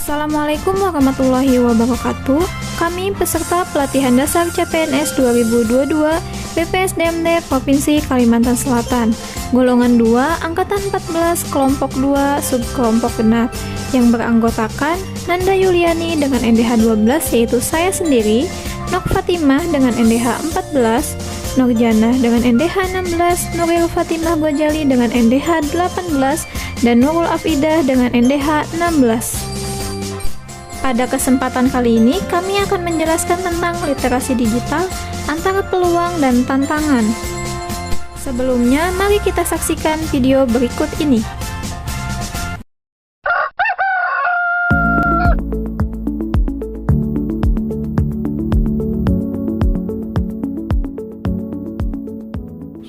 Assalamualaikum warahmatullahi wabarakatuh. Kami peserta pelatihan dasar CPNS 2022 BPSDMD Provinsi Kalimantan Selatan, golongan 2, angkatan 14, kelompok 2, subkelompok genap, yang beranggotakan Nanda Yuliani dengan NDH 12, yaitu saya sendiri, Nok Fatimah dengan NDH 14, Nurjanah dengan NDH 16, Nuril Fatimah Gojali dengan NDH 18, dan Nurul Afidah dengan NDH 16. Pada kesempatan kali ini, kami akan menjelaskan tentang literasi digital, antara peluang dan tantangan. Sebelumnya, mari kita saksikan video berikut ini.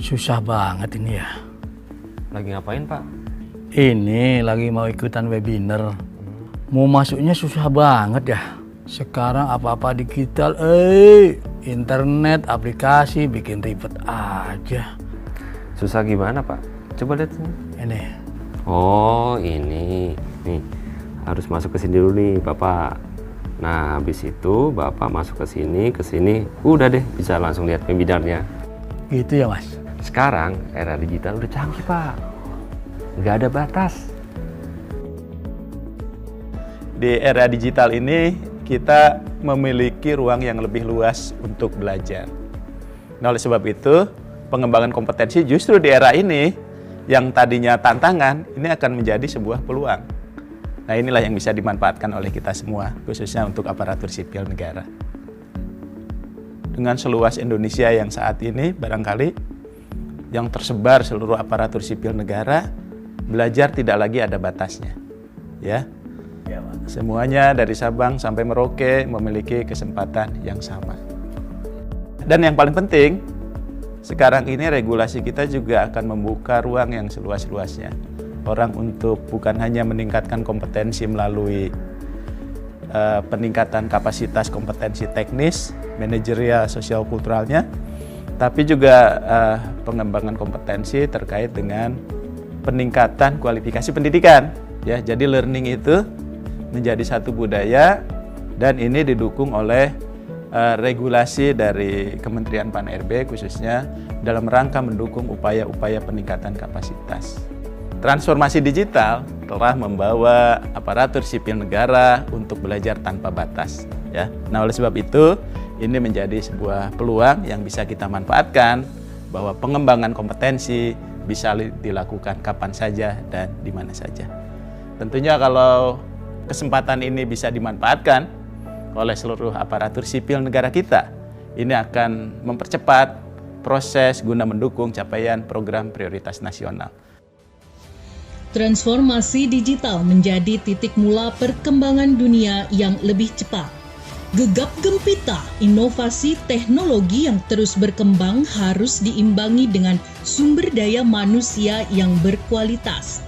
Susah banget ini ya. Lagi ngapain, Pak? Ini lagi mau ikutan webinar. Mau masuknya susah banget ya. Sekarang apa-apa digital, internet, aplikasi, bikin ribet aja. Susah gimana, Pak? Coba lihat sini. Ini. Oh, ini. Nih, harus masuk ke sini dulu nih, Bapak. Nah, habis itu Bapak masuk ke sini, udah deh bisa langsung lihat webinarnya. Gitu ya, Mas? Sekarang era digital udah canggih, Pak. Nggak ada batas. Di era digital ini kita memiliki ruang yang lebih luas untuk belajar. Nah, oleh sebab itu, pengembangan kompetensi justru di era ini yang tadinya tantangan, ini akan menjadi sebuah peluang. Nah, inilah yang bisa dimanfaatkan oleh kita semua, khususnya untuk aparatur sipil negara. Dengan seluas Indonesia yang saat ini, barangkali yang tersebar seluruh aparatur sipil negara, belajar tidak lagi ada batasnya. Ya. Semuanya dari Sabang sampai Merauke memiliki kesempatan yang sama. Dan yang paling penting, sekarang ini regulasi kita juga akan membuka ruang yang seluas-luasnya. Orang untuk bukan hanya meningkatkan kompetensi melalui peningkatan kapasitas kompetensi teknis, manajerial, sosial kulturalnya, tapi juga pengembangan kompetensi terkait dengan peningkatan kualifikasi pendidikan. Ya, jadi learning itu menjadi satu budaya, dan ini didukung oleh regulasi dari Kementerian Pan-RB khususnya dalam rangka mendukung upaya-upaya peningkatan kapasitas. Transformasi digital telah membawa aparatur sipil negara untuk belajar tanpa batas. Ya. Nah, oleh sebab itu, ini menjadi sebuah peluang yang bisa kita manfaatkan, bahwa pengembangan kompetensi bisa dilakukan kapan saja dan di mana saja. Tentunya kalau kesempatan ini bisa dimanfaatkan oleh seluruh aparatur sipil negara kita, ini akan mempercepat proses guna mendukung capaian program prioritas nasional. Transformasi digital menjadi titik mula perkembangan dunia yang lebih cepat. Gegap gempita inovasi teknologi yang terus berkembang harus diimbangi dengan sumber daya manusia yang berkualitas.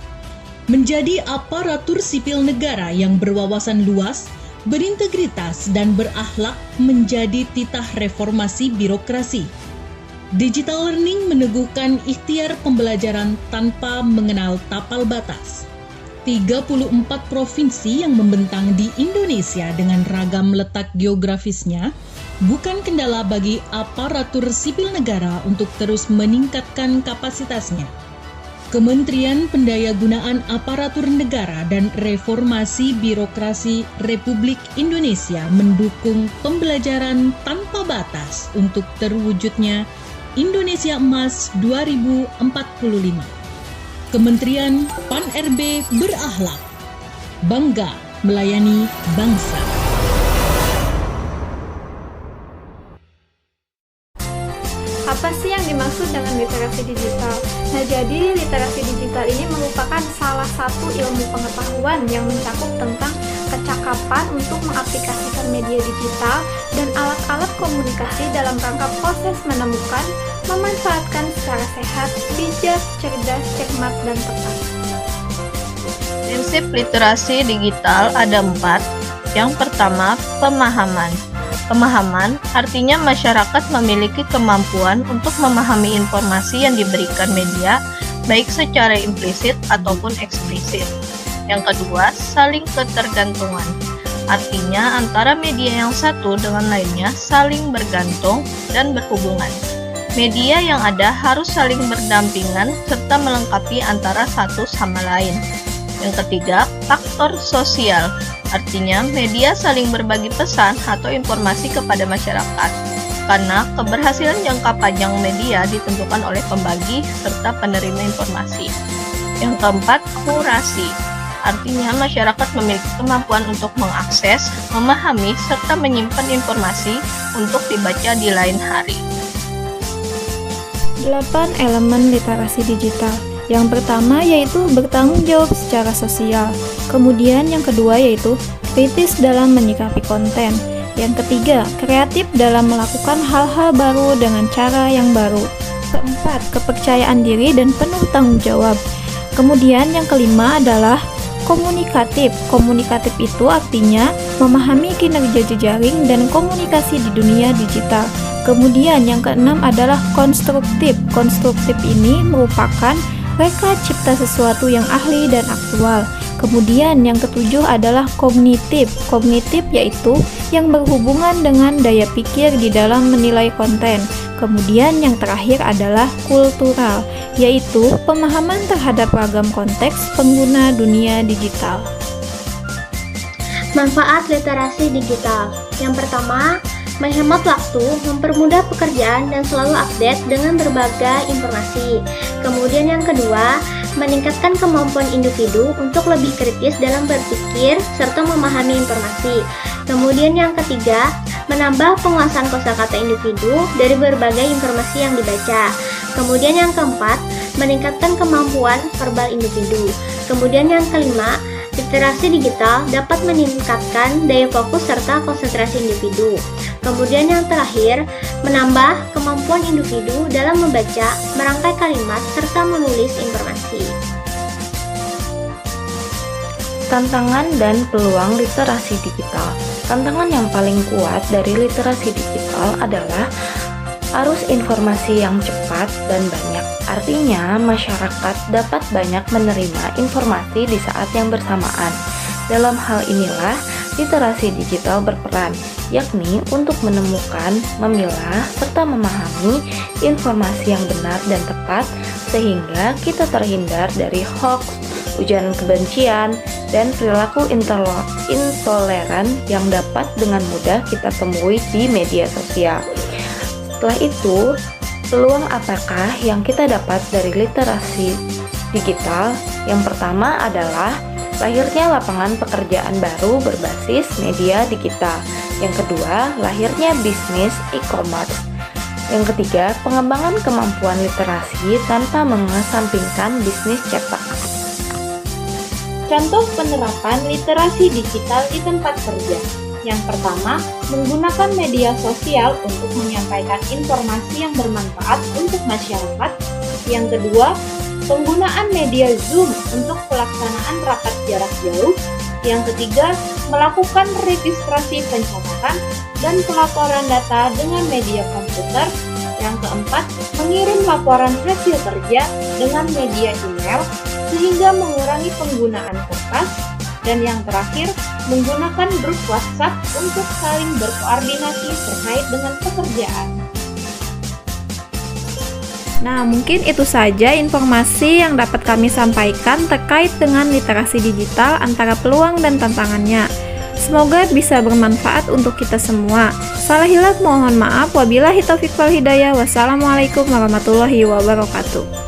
Menjadi aparatur sipil negara yang berwawasan luas, berintegritas, dan berakhlak menjadi titah reformasi birokrasi. Digital learning meneguhkan ikhtiar pembelajaran tanpa mengenal tapal batas. 34 provinsi yang membentang di Indonesia dengan ragam letak geografisnya bukan kendala bagi aparatur sipil negara untuk terus meningkatkan kapasitasnya. Kementerian Pendayagunaan Aparatur Negara dan Reformasi Birokrasi Republik Indonesia mendukung pembelajaran tanpa batas untuk terwujudnya Indonesia Emas 2045. Kementerian Pan-RB berakhlak, bangga melayani bangsa. Apa sih yang dimaksud dengan literasi digital? Nah, jadi literasi digital ini merupakan salah satu ilmu pengetahuan yang mencakup tentang kecakapan untuk mengaplikasikan media digital dan alat-alat komunikasi dalam rangka proses menemukan, memanfaatkan secara sehat, bijak, cerdas, cermat, dan tepat. Prinsip literasi digital ada 4. Yang pertama, pemahaman. Pemahaman artinya masyarakat memiliki kemampuan untuk memahami informasi yang diberikan media, baik secara implisit ataupun eksplisit. Yang kedua, saling ketergantungan. Artinya antara media yang satu dengan lainnya saling bergantung dan berhubungan. Media yang ada harus saling berdampingan serta melengkapi antara satu sama lain. Yang ketiga, faktor sosial. Artinya media saling berbagi pesan atau informasi kepada masyarakat. Karena keberhasilan jangka panjang media ditentukan oleh pembagi serta penerima informasi. Yang keempat, kurasi. Artinya masyarakat memiliki kemampuan untuk mengakses, memahami, serta menyimpan informasi untuk dibaca di lain hari. 8 elemen literasi digital. Yang pertama yaitu bertanggung jawab secara sosial. Kemudian yang kedua yaitu kritis dalam menyikapi konten. Yang ketiga, kreatif dalam melakukan hal-hal baru dengan cara yang baru. Keempat, kepercayaan diri dan penuh tanggung jawab. Kemudian yang kelima adalah komunikatif. Komunikatif itu artinya memahami kinerja jejaring dan komunikasi di dunia digital. Kemudian yang keenam adalah konstruktif. Konstruktif ini merupakan reka cipta sesuatu yang ahli dan aktual. Kemudian yang ketujuh adalah kognitif. Kognitif yaitu yang berhubungan dengan daya pikir di dalam menilai konten. Kemudian yang terakhir adalah kultural, yaitu pemahaman terhadap ragam konteks pengguna dunia digital. Manfaat literasi digital. Yang pertama, menghemat waktu, mempermudah pekerjaan dan selalu update dengan berbagai informasi. Kemudian yang kedua, meningkatkan kemampuan individu untuk lebih kritis dalam berpikir serta memahami informasi. Kemudian yang ketiga, menambah penguasaan kosakata individu dari berbagai informasi yang dibaca. Kemudian yang keempat, meningkatkan kemampuan verbal individu. Kemudian yang kelima, literasi digital dapat meningkatkan daya fokus serta konsentrasi individu. Kemudian yang terakhir, menambah kemampuan individu dalam membaca, merangkai kalimat, serta menulis informasi. Tantangan dan peluang literasi digital. Tantangan yang paling kuat dari literasi digital adalah arus informasi yang cepat dan banyak. Artinya, masyarakat dapat banyak menerima informasi di saat yang bersamaan. Dalam hal inilah literasi digital berperan, yakni untuk menemukan, memilah, serta memahami informasi yang benar dan tepat sehingga kita terhindar dari hoax, ujaran kebencian, dan perilaku intoleran yang dapat dengan mudah kita temui di media sosial. Setelah itu, peluang apakah yang kita dapat dari literasi digital? Yang pertama adalah lahirnya lapangan pekerjaan baru berbasis media digital. Yang kedua, lahirnya bisnis e-commerce. Yang ketiga, pengembangan kemampuan literasi tanpa mengesampingkan bisnis cetak. Contoh penerapan literasi digital di tempat kerja. Yang pertama, menggunakan media sosial untuk menyampaikan informasi yang bermanfaat untuk masyarakat. Yang kedua, penggunaan media Zoom untuk pelaksanaan rapat jarak jauh. Yang ketiga, melakukan registrasi pencatatan dan pelaporan data dengan media komputer. Yang keempat, mengirim laporan hasil kerja dengan media email sehingga mengurangi penggunaan kertas. Dan yang terakhir, menggunakan grup WhatsApp untuk saling berkoordinasi terkait dengan pekerjaan. Nah, mungkin itu saja informasi yang dapat kami sampaikan terkait dengan literasi digital antara peluang dan tantangannya. Semoga bisa bermanfaat untuk kita semua. Salah hilaf mohon maaf. Wabillahi taufiq wal hidayah. Wassalamualaikum warahmatullahi wabarakatuh.